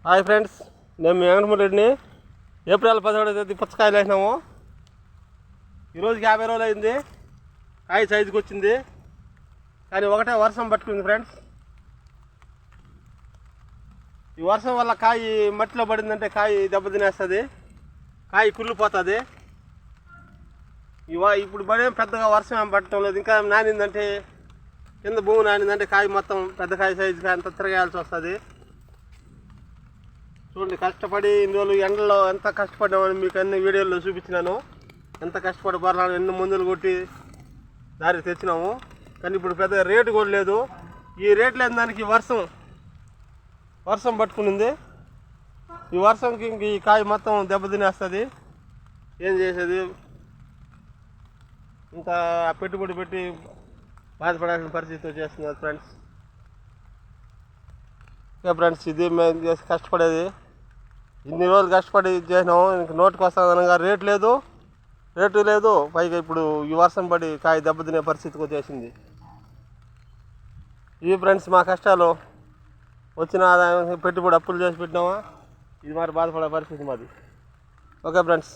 Hi friends, నేను మీ వెంకటమూరి రెడ్డిని. April 17వ తేదీ పుచ్చకాయలు వేసినాము. ఈరోజుకి 50 రోజులు అయింది. కాయ సైజుకి వచ్చింది, కానీ ఒకటే వర్షం పట్టుకుంది ఫ్రెండ్స్. ఈ వర్షం వల్ల కాయ మట్టిలో పడిందంటే కాయ దెబ్బతినేస్తుంది, కాయ కుళ్ళిపోతుంది. ఇప్పుడు పడే పెద్దగా వర్షం ఏం పట్టడం లేదు. ఇంకా నానిందంటే కింద భూమి నానిందంటే కాయ మొత్తం పెద్ద కాయ సైజుగా అంత తిరగాల్సి వస్తుంది. చూడండి, కష్టపడి ఇన్ని రోజులు ఎండలో ఎంత కష్టపడ్డామని మీకు అన్ని వీడియోల్లో చూపించినాను. ఎంత కష్టపడి పోరాడు, ఎన్ని మందులు కొట్టి దారి తెచ్చినాము. కానీ ఇప్పుడు పెద్ద రేటు కూడా లేదు. ఈ రేటు లేని దానికి వర్షం పట్టుకునింది. ఈ వర్షంకి ఇంక ఈ కాయ మొత్తం దెబ్బతినేస్తుంది. ఏం చేసేది, ఇంకా పెట్టుబడి పెట్టి బాధపడాల్సిన పరిస్థితి వచ్చేస్తున్నారు ఫ్రెండ్స్. ఓకే ఫ్రెండ్స్, ఇది మేము చేసి కష్టపడేది. ఇన్ని రోజులు కష్టపడి చేసినాము. ఇంక నోటికి వస్తుందనగా రేటు లేదు. పైగా ఇప్పుడు ఈ వర్షం పడి కాయ దెబ్బతినే పరిస్థితికి వచ్చేసింది. ఇవి ఫ్రెండ్స్ మా కష్టాలు. వచ్చిన ఆదాయం పెట్టుబడి అప్పులు చేసి పెట్టినామా, ఇది మరి బాధపడే పరిస్థితి మాది. Okay friends.